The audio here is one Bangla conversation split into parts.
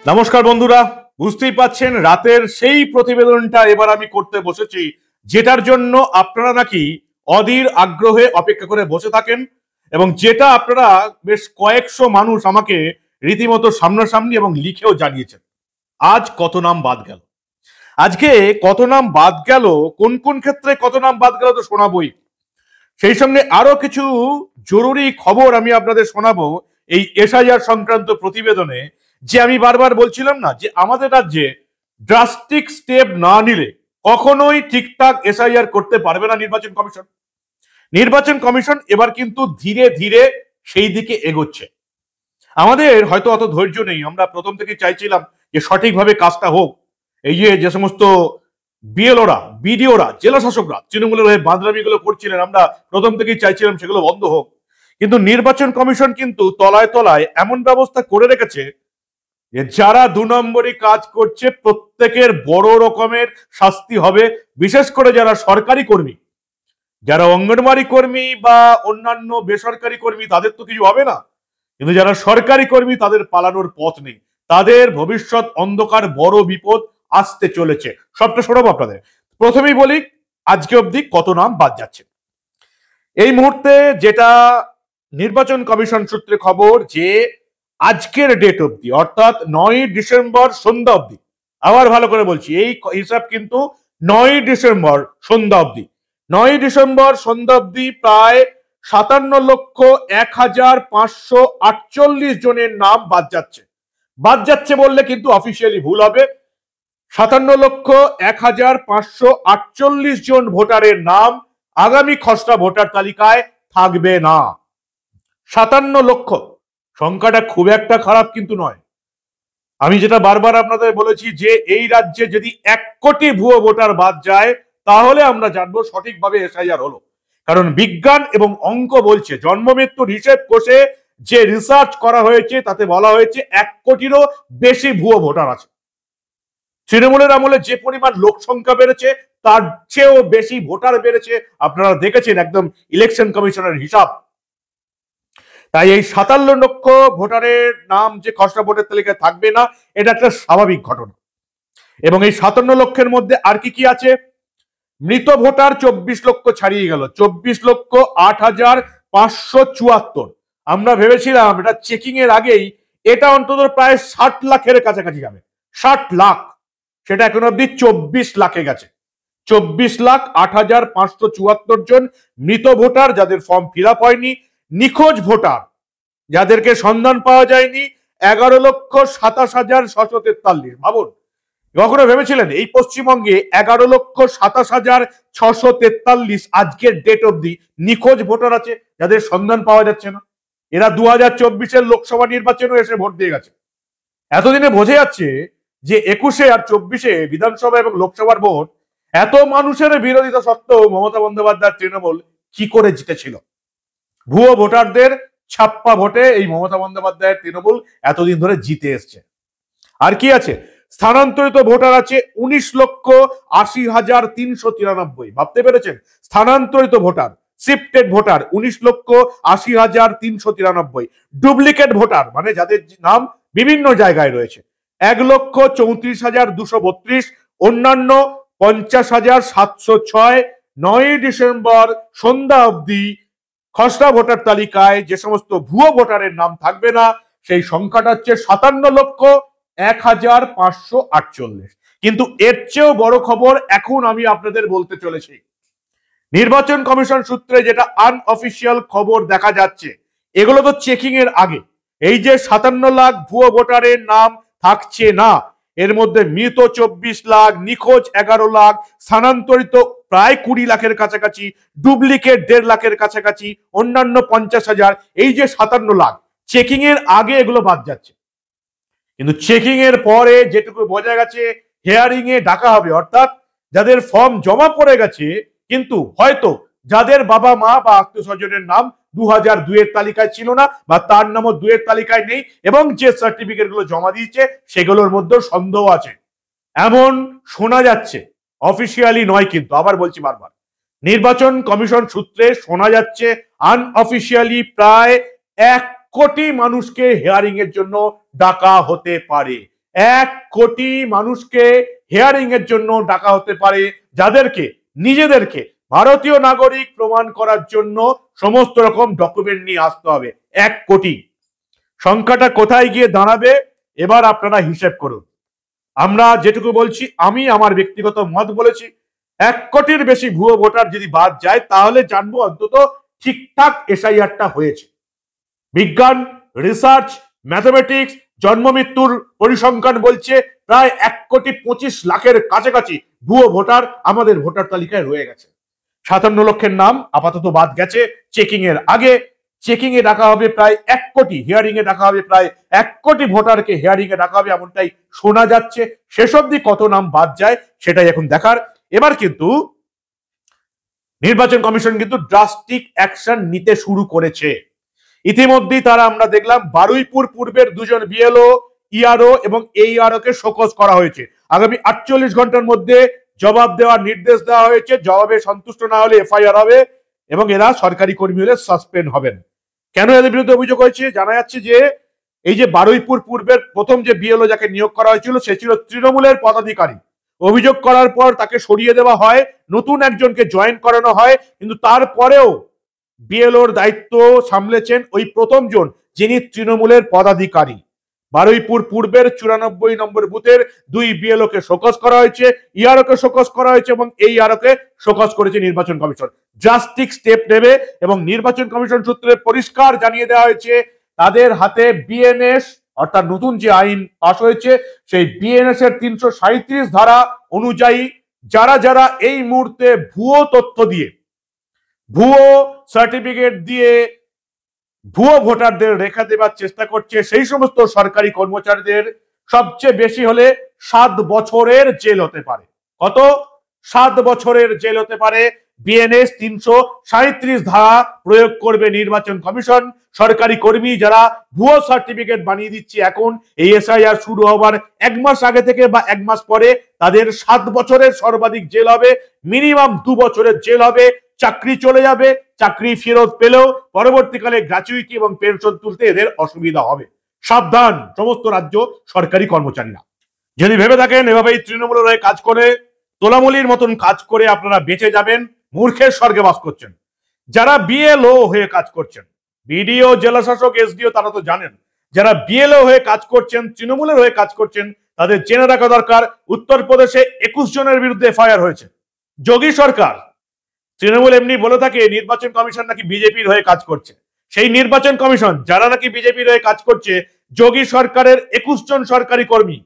নমস্কার বন্ধুরা, বুঝতেই পাচ্ছেন রাতের সেই প্রতিবেদনটা এবার আমি করতে বসেছি, যেটার জন্য আপনারা নাকি অধীর আগ্রহে অপেক্ষা করে বসে থাকেন এবং যেটা আপনারা বেশ কয়েকশো মানুষ আমাকে রীতিমতো সামনাসামনি এবং লিখেও জানিয়েছেন। আজ কত নাম বাদ গেল, আজকে কত নাম বাদ গেল, কোন কোন ক্ষেত্রে কত নাম বাদ গেল তো শোনাবই। সেই সঙ্গে আরো কিছু জরুরি খবর আমি আপনাদের শোনাবো এই এসআইআর সংক্রান্ত প্রতিবেদনে। যে আমি বারবার বলছিলাম না যে আমাদের রাজ্যে ড্রাস্টিক স্টেপ না নিলে কখনোই ঠিকঠাক এসআইআর করতে পারবে না নির্বাচন কমিশন। নির্বাচন কমিশন এবার কিন্তু ধীরে ধীরে সেই দিকে এগোচ্ছে। আমাদের হয়তো অত ধৈর্য নেই, আমরা প্রথম থেকে চাইছিলাম যে সঠিকভাবে কাজটা হোক। এই যে সমস্ত বিএলওরা, বিডিওরা, জেলা শাসকরা তৃণমূলের হয়ে বাঁদরামিগুলো করছিলেন, আমরা প্রথম থেকেই চাইছিলাম সেগুলো বন্ধ হোক। কিন্তু নির্বাচন কমিশন কিন্তু তলায় তলায় এমন ব্যবস্থা করে রেখেছে যে যারা দু নম্বরই কাজ করছে প্রত্যেকের বড় রকমের শাস্তি হবে। বিশেষ করে যারা সরকারি কর্মী, যারা অঙ্গনওয়াড়ি কর্মী বা অন্যান্য বেসরকারি কর্মী, তাদের তো কিছু হবে না, কিন্তু যারা সরকারি কর্মী তাদের পালানোর পথ নেই। তাদের ভবিষ্যৎ অন্ধকার, বড় বিপদ আসতে চলেছে। সবটা শোনাবো আপনাদের। প্রথমেই বলি আজকে অবধি কত নাম বাদ যাচ্ছে। এই মুহূর্তে যেটা নির্বাচন কমিশন সূত্রে খবর, যে আজকের ডেট অবধি অর্থাৎ 9ই ডিসেম্বর সন্ধ্যা অবধি, আবার ভালো করে বলছি এই হিসাব কিন্তু 9ই ডিসেম্বর সন্ধ্যা অবধি, 9ই ডিসেম্বর সন্ধ্যা অবধি প্রায় 57,01,548 জনের নাম বাদ যাচ্ছে। বাদ যাচ্ছে বললে কিন্তু অফিসিয়ালি ভুল হবে। 57,01,548 জন ভোটারের নাম আগামী খসড়া ভোটার তালিকায় থাকবে না। 57 লক্ষ সংখ্যাটা খুব একটা খারাপ কিন্তু নয়। আমি যেটা বারবার আপনাদের বলেছি যে এই রাজ্যে যদি 1 কোটি ভুয়ো ভোটার বাদ যায় তাহলে আমরা জানবো সঠিকভাবে এসআইআর হলো। কারণ বিজ্ঞান এবং অঙ্ক বলছে, জন্ম মৃত্যুর হিসেব কষে যে রিসার্চ করা হয়েছে তাতে বলা হয়েছে 1 কোটিরও বেশি ভুয়ো ভোটার আছে। তৃণমূলের আমলে যে পরিমাণ লোক সংখ্যা বেড়েছে তার চেয়েও বেশি ভোটার বেড়েছে, আপনারা দেখেছেন একদম ইলেকশন কমিশনের হিসাব। তাই এই 57 লক্ষ ভোটারের নাম যে খসড়া ভোটার তালিকায় থাকবে না, এটা একটা স্বাভাবিক ঘটনা। এবং এই 57 লক্ষের মধ্যে আর কি কি আছে? মৃত ভোটার 24 লক্ষ ছাড়িয়ে গেল, 24,08,574। আমরা ভেবেছিলাম এটা চেকিং এর আগেই এটা অন্তত প্রায় 60 লাখের কাছাকাছি যাবে, 60 লাখ। সেটা এখন অব্দি 24 লাখে গেছে। 24,08,574 জন মৃত ভোটার যাদের ফর্ম ফিল আপ হয়নি। নিখোঁজ ভোটার যাদেরকে সন্ধান পাওয়া যায়নি 11,27,643। ভাবুন, কখনো ভেবেছিলেন এই পশ্চিমবঙ্গে 11,27,643 আজকের ডেট অবধি নিখোঁজ ভোটার আছে যাদের সন্ধান পাওয়া যাচ্ছে না? এরা 2024-এর লোকসভা নির্বাচনেও এসে ভোট দিয়ে গেছে। এতদিনে বোঝা যাচ্ছে যে 21-এ আর 24-এ বিধানসভা এবং লোকসভার ভোট এত মানুষের বিরোধিতা সত্ত্বেও মমতা বন্দ্যোপাধ্যায় তৃণমূল কি করে জিতেছিল? ভুয়ো ভোটারদের ছাপ্পা ভোটে এই মমতা বন্দ্যোপাধ্যায়ের তৃণমূল এতদিন ধরে জিতে এসছে। আর কি আছে? স্থানান্তরিত ভোটার আছে 19,80,393। ভাবতে পেরেছেন? স্থানান্তরিত voter, shifted voter 19,80,393। Duplicate voter মানে যাদের নাম বিভিন্ন জায়গায় রয়েছে 1,34,232। অন্যান্য 50,706। 9ই ডিসেম্বর সন্ধ্যা অবধি খসড়া ভোটার তালিকায় যে সমস্ত ভুয়ো ভোটারের নাম থাকবে না সেই সংখ্যাটা হচ্ছে 57,01,548। কিন্তু এর চেয়েও বড় খবর এখন আমি আপনাদের বলতে চলেছি। নির্বাচন কমিশন সূত্রে যেটা আনঅফিসিয়াল খবর দেখা যাচ্ছে, এগুলো তো চেকিং এর আগে। এই যে 57 লাখ ভুয়ো ভোটারের নাম থাকছে না, এর মধ্যে মৃত 24 লাখ, নিখোঁজ 11 লাখ, স্থানান্তরিত প্রায় 20 লাখের কাছাকাছি, ডুপ্লিকেট 1.5 লাখের কাছাকাছি, অন্যান্য 50,000। এই যে 57 লাখ চেকিং এর আগে এগুলো বাদ যাচ্ছে। কিন্তু চেকিং এর পরে যেটুকু বোঝা গেছে হিয়ারিং এ ডাকা হবে, অর্থাৎ যাদের ফর্ম জমা পড়ে গেছে কিন্তু হয়তো যাদের বাবা মা বা আত্মীয় স্বজনের নাম 2002-এর তালিকায় ছিল না বা তার নামও 2-এর তালিকায় নেই এবং যে সার্টিফিকেট গুলো জমা দিয়েছে সেগুলোর মধ্যে সন্দেহ আছে, এমন শোনা যাচ্ছে। অফিসিয়ালি নয় কিন্তু, আবার বলছি বারবার, নির্বাচন কমিশন সূত্রে শোনা যাচ্ছে আনঅফিসিয়ালি প্রায় 1 কোটি মানুষকে হিয়ারিং এর জন্য ডাকা হতে পারে। 1 কোটি মানুষকে হিয়ারিং এর জন্য ডাকা হতে পারে, যাদেরকে নিজেদেরকে ভারতীয় নাগরিক প্রমাণ করার জন্য সমস্ত রকম ডকুমেন্ট নিয়ে আসতে হবে। 1 কোটি সংখ্যাটা কোথায় গিয়ে দাঁড়াবে এবার আপনারা হিসেব করুন। আমরা যেটুকু বলছি, আমি আমার ব্যক্তিগত মত বলেছি, 1 কোটির বেশি ভুয়ো ভোটার যদি বাদ যায় তাহলে জানবো অন্তত ঠিকঠাক এসআইআরটা হয়েছে। বিজ্ঞান, রিসার্চ, ম্যাথমেটিক্স, জন্ম মৃত্যুর পরিসংখ্যান বলছে প্রায় 1,25,00,000-এর কাছাকাছি ভুয়ো ভোটার আমাদের ভোটার তালিকায় রয়ে গেছে। 57 লক্ষের নাম আপাতত বাদ গেছে চেকিং এর আগে। চেকিং এ ডাকা হবে প্রায় 1 কোটি, হিয়ারিং এ ডাকা হবে প্রায় 1 কোটি ভোটারকে হিয়ারিং এ ডাকা হবে, এমনটাই শোনা যাচ্ছে। শেষ অবধি কত নাম বাদ যায় সেটাই এখন দেখার। এবার কিন্তু নির্বাচন কমিশন কিন্তু ড্রাস্টিক অ্যাকশন নিতে শুরু করেছে। ইতিমধ্যেই তারা, আমরা দেখলাম, বারুইপুর পূর্বের 2 জন বিএলও, ইআরও এবং এইআরও কে শোকজ করা হয়েছে। আগামী 48 ঘন্টার মধ্যে জবাব দেওয়ার নির্দেশ দেওয়া হয়েছে। জবাবে সন্তুষ্ট না হলে এফআইআর হবে এবং এরা সরকারি কর্মী হলে সাসপেন্ড হবেন। কেন এদের বিরুদ্ধে অভিযোগ হয়েছে? জানা যাচ্ছে যে এই যে বারুইপুর পূর্বের প্রথম যে বিএলও যাকে নিয়োগ করা হয়েছিল সে ছিল তৃণমূলের পদাধিকারী। অভিযোগ করার পর তাকে সরিয়ে দেওয়া হয়, নতুন একজনকে জয়েন করানো হয়, কিন্তু তারপরেও বিএলওর দায়িত্ব সামলেছেন ওই প্রথম জন যিনি তৃণমূলের পদাধিকারী। বারুইপুর পূর্বের 94 নম্বর বুথের 2 বিএলও কে শোকজ করা হয়েছে, ইআরও কে শোকজ করা হয়েছে এবং এই ইআরও কে শোকজ করেছে নির্বাচন কমিশন। ড্রাস্টিক স্টেপ নেবে এবং নির্বাচন কমিশন সূত্রে পরিষ্কার জানিয়ে দেওয়া হয়েছে তাদের হাতে বিএনএস, অর্থাৎ নতুন যে আইন পাশ হয়েছে সেই বিএনএস এর 337 ধারা অনুযায়ী যারা যারা এই মুহূর্তে ভুয়ো তথ্য দিয়ে, ভুয়ো সার্টিফিকেট দিয়ে ভুয়ো ভোটারদের রেখা দেবার চেষ্টা করছে, সেই সমস্ত সরকারি কর্মচারীদের সবচেয়ে বেশি হলে 7 বছরের জেল হতে পারে। কত? 7 বছরের জেল হতে পারে। বিএনএস 337 ধারা প্রয়োগ করবে নির্বাচন কমিশন। সরকারি কর্মী যারা ভুয়ো সার্টিফিকেট বানিয়ে দিচ্ছে এখন, এই এসআইআর শুরু হবার 1 মাস আগে থেকে বা 1 মাস পরে, তাদের 7 বছরের সর্বাধিক জেল হবে, মিনিমাম 2 বছরের জেল হবে, চাকরি চলে যাবে, চাকরি ফেরত পেলেও পরবর্তীকালে গ্র্যাচুইটি এবং পেনশন তুলতে এদের অসুবিধা হবে। সাবধান সমস্ত রাজ্য সরকারি কর্মচারীরা। যদি ভেবে থাকেন এভাবেই তৃণমূলের হয়ে কাজ করে, তোলামুলির মতন কাজ করে আপনারা বেঁচে যাবেন, মূর্খের স্বর্গে বাস করছেন। যারা বিএলও হয়ে কাজ করছেন, বিডিও, জেলা শাসক, এসডিও, তারা তো জানেন। যারা বিএলও হয়ে কাজ করছেন, তৃণমূলের হয়ে কাজ করছেন, তাদের জেনে রাখা দরকার উত্তরপ্রদেশে 21 জনের বিরুদ্ধে এফআইআর হয়েছে। যোগী সরকার, তৃণমূল এমনি বলে থাকে নির্বাচন কমিশন নাকি বিজেপির হয়ে কাজ করছে। সেই নির্বাচন কমিশন যারা নাকি বিজেপির হয়ে কাজ করছে, যোগী সরকারের 21 জন সরকারি কর্মী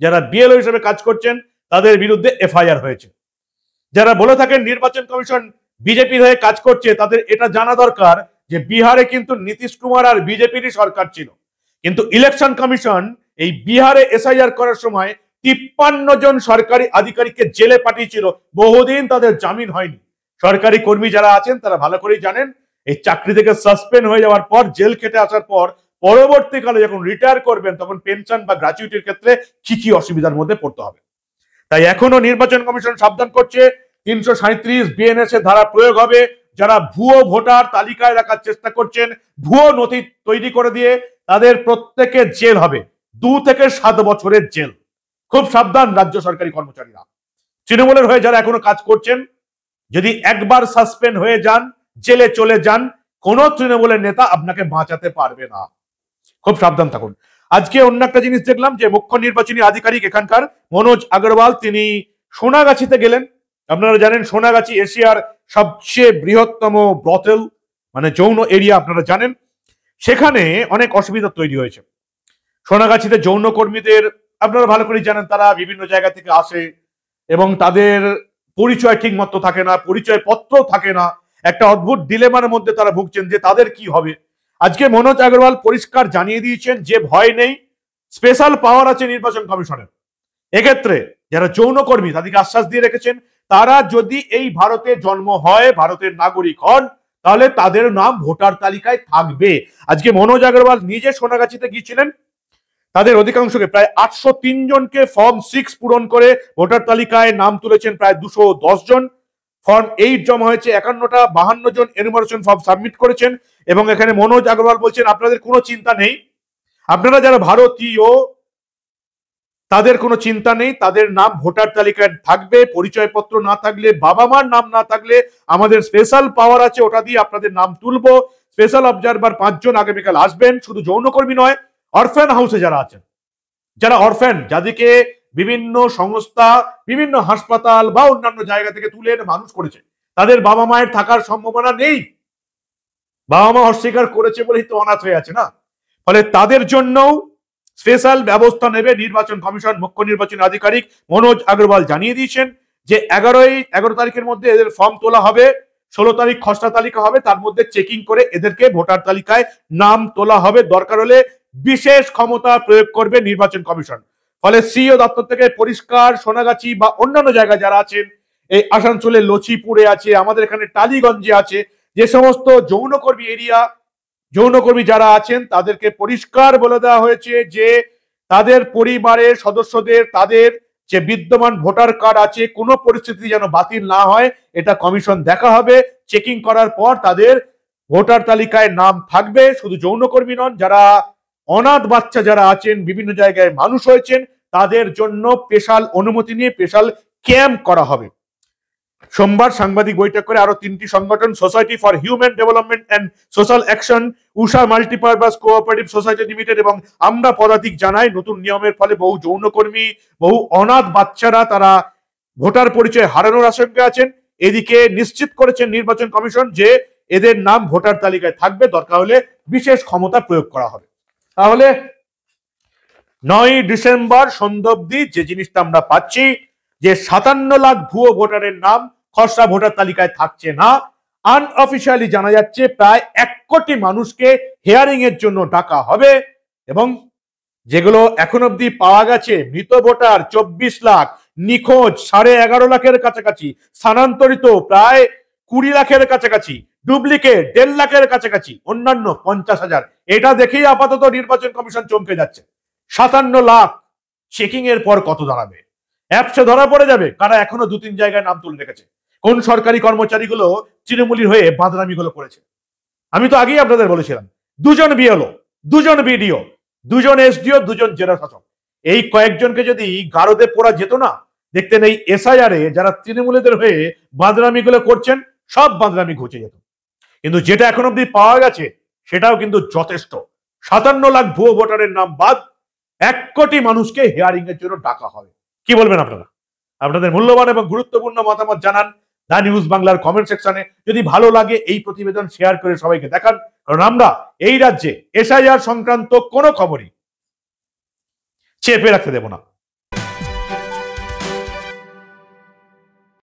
যারা বিএলও হিসেবে কাজ করছেন তাদের বিরুদ্ধে এফআইআর হয়েছে। যারা বলে থাকেন নির্বাচন কমিশন বিজেপির হয়ে কাজ করছে, তাদের এটা জানা দরকার যে বিহারে কিন্তু নীতিশ কুমার আর বিজেপিরই সরকার ছিল, কিন্তু ইলেকশন কমিশন এই বিহারে এসআইআর করার সময় 53 জন সরকারি আধিকারিককে জেলে পাঠিয়েছিল, বহুদিন তাদের জামিন হয়নি। সরকারি কর্মী যারা আছেন তারা ভালো করেই জানেন এই চাকরি থেকে সাসপেন্ড হয়ে যাওয়ার পর, জেল খেটে আসার পর পরবর্তীকালে যখন রিটায়ার করবেন তখন পেনশন বা গ্র্যাচুইটির ক্ষেত্রে কি কি অসুবিধার মধ্যে পড়তে হবে। তাই এখনো নির্বাচন কমিশন সাবধান করছে, 337 বিএনএস এর ধারা প্রয়োগ হবে। যারা ভুয়ো ভোটার তালিকায় রাখার চেষ্টা করছেন, ভুয়ো নথি তৈরি করে দিয়ে, তাদের প্রত্যেকের জেল হবে 2 থেকে 7 বছরের জেল। খুব সাবধান রাজ্য সরকারি কর্মচারীরা। তৃণমূলের হয়ে যারা এখনো কাজ করছেন, যদি একবার সাসপেন্ড হয়ে যান, জেলে চলে যান, কোন তৃণমূলের নেতা আপনাকে বাঁচাতে পারবে না। খুব সাবধান থাকুন। আজকে অন্য একটা জিনিস দেখলাম যে মুখ্য নির্বাচনী আধিকারিক এখানকার মনোজ আগরওয়াল, তিনি সোনাগাছিতে গেলেন। আপনারা জানেন সোনাগাছি এশিয়ার সবচেয়ে বৃহত্তম ব্রথেল, মানে যৌন এরিয়া, আপনারা জানেন। সেখানে অনেক অসুবিধা তৈরি হয়েছে। সোনাগাছিতে যৌন কর্মীদের আপনারা ভালো করে জানেন, তারা বিভিন্ন জায়গা থেকে আসে এবং তাদের পরিচয় ঠিক মতো থাকে না, পরিচয় পত্র থাকে না। একটা অদ্ভুত ডিলেমার মধ্যে তারা ভুগছেন যে তাদের কি হবে। আজকে মনোজ আগরওয়াল পরিষ্কার জানিয়ে দিয়েছেন যে ভয় নেই, স্পেশাল পাওয়ার আছে নির্বাচন কমিশনের। এক্ষেত্রে যারা যৌন কর্মী তাদেরকে আশ্বাস দিয়ে রেখেছেন, তারা যদি এই ভারতে জন্ম হয়, ভারতের নাগরিক হন, তাহলে তাদের নাম ভোটার তালিকায় থাকবে। আজকে মনোজ আগরওয়াল নিজে সোনাগাছিতে গিয়েছিলেন। তাদের অধিকাংশকে, প্রায় 803 জনকে ফর্ম 6 পূরণ করে ভোটার তালিকায় নাম তুলেছেন প্রায় 210 জন। ফর্ম 8 জমা হয়েছে 51টা, 52 জন এনুমারেশন ফর্ম সাবমিট করেছেন। এবং এখানে মনোজ আগরওয়াল বলছেন আপনাদের কোনো চিন্তা নেই, আপনারা যারা ভারতীয় তাদের কোনো চিন্তা নেই, তাদের নাম ভোটার তালিকায় থাকবে, পরিচয়পত্র না থাকলে, বাবা মার নাম না থাকলে আমাদের স্পেশাল পাওয়ার আছে, ওটা দিয়ে আপনাদের নাম তুলবো। স্পেশাল অবজারভার 5 জন আগামীকাল আসবেন, শুধু যৌনকর্মী নয়, অরফ্যান হাউসে যারা আছেন, যারা অরফ্যান, যাদেরকে বিভিন্ন সংস্থা, বিভিন্ন হাসপাতাল বা অন্যান্য জায়গা থেকে তুলে এনে মানুষ করেছে, তাদের বাবা মায়ের থাকার সম্ভাবনা নেই, বাবা মা অস্বীকার করেছে বলেই তো অনাথ হয়ে আছে না, ফলে তাদের জন্যও স্পেশাল ব্যবস্থা নেবে নির্বাচন কমিশন। মুখ্য নির্বাচন আধিকারিক মনোজ আগরওয়াল জানিয়ে দিয়েছেন যে 11 তারিখের মধ্যে এদের ফর্ম তোলা হবে, 16 তারিখ খসড়া তালিকা হবে, তার মধ্যে চেকিং করে এদেরকে ভোটার তালিকায় নাম তোলা হবে, দরকার হলে বিশেষ ক্ষমতা প্রয়োগ করবে নির্বাচন কমিশন। ফলে সিও দপ্তর থেকে পরিষ্কার, সোনাগাছি বা অন্যান্য জায়গায় যারা আছেন, এই আসানসোলে লচিপুরে আছে, আমাদের এখানে টালিগঞ্জে আছে, যে সমস্ত যৌনকর্মী এরিয়া, যৌনকর্মী যারা আছেন, তাদেরকে পরিষ্কার বলে দেওয়া হয়েছে যে তাদের পরিবারের সদস্যদের, তাদের যে বিদ্যমান ভোটার কার্ড আছে, কোনো পরিস্থিতি যেন বাতিল না হয়, এটা কমিশন দেখা হবে। চেকিং করার পর তাদের ভোটার তালিকায় নাম থাকবে। শুধু যৌনকর্মী নন, যারা অনাথ বাচ্চা যারা আছেন, বিভিন্ন জায়গায় মানুষ হয়েছেন, তাদের জন্য স্পেশাল অনুমতি নিয়ে স্পেশাল ক্যাম্প করা হবে। সোমবার সাংবাদিক বৈঠক করে আরো 3টি সংগঠন, society for human development and social action, Usha multipurpose cooperative society limited এবং আমরা পদাতিক জানাই, নতুন নিয়মের ফলে বহু যৌনকর্মী, বহু অনাথ বাচ্চারা তারা ভোটার পরিচয় হারানোর আশঙ্কা আছেন। এদিকে নিশ্চিত করেছেন নির্বাচন কমিশন যে এদের নাম ভোটার তালিকায় থাকবে, দরকার হলে বিশেষ ক্ষমতা প্রয়োগ করা হবে। তাহলে 9 ডিসেম্বর সন্ধ্যা অবধি যে জিনিসটা আমরা পাচ্ছি, যে 57 লাখ ভুয়ো ভোটারের নাম খসড়া ভোটার তালিকায় থাকছে না। আনঅফিশিয়ালি জানা যাচ্ছে প্রায় 1 কোটি মানুষকে হিয়ারিং এর জন্য ডাকা হবে, এবং যেগুলো এখন অব্দি পাওয়া গেছে মৃত ভোটার 24 লাখ, নিখোঁজ 11.5 লাখের কাছাকাছি, স্থানান্তরিত প্রায় 20 লাখের কাছাকাছি, ডুপ্লিকেট 1.5 লাখের কাছাকাছি, অন্যান্য 50,000। এটা দেখেই আপাতত নির্বাচন কমিশন চমকে যাচ্ছে। 57 লাখ চেকিং এর পর কত দাঁড়াবে? অ্যাপসে ধরা পড়ে যাবে কারা এখনো 2-3 জায়গায় নাম তুলে রেখেছে, কোন সরকারি কর্মচারীগুলো তৃণমূলীর হয়ে বাদরামিগুলো করেছে। আমি তো আগেই আপনাদের বলেছিলাম, 2 জন বিএলও, 2 জন বিডিও, 2 জন এসডিও, 2 জন জেলা শাসক, এই কয়েকজনকে যদি গারদে পোড়া যেত না, দেখতেন এই এসআইআর এ যারা তৃণমূলীদের হয়ে বাদরামিগুলো করছেন, সব বাদরামি ঘুচে যেত। কিন্তু যেটা এখন অব্দি পাওয়া গেছে সেটাও কিন্তু যথেষ্ট। 57 লাখ ভুয়ো ভোটারের নাম বাদ, 1 কোটি মানুষকে হিয়ারিং এর জন্য ডাকা হবে। কি বলবেন আপনারা? আপনাদের মূল্যবান এবং গুরুত্বপূর্ণ মতামত জানান দা নিউজ বাংলার কমেন্ট সেকশনে। যদি ভালো লাগে এই প্রতিবেদন শেয়ার করে সবাইকে দেখান, কারণ আমরা এই রাজ্যে এসআইআর সংক্রান্ত কোনো খবরই চেপে রাখতে দেব না।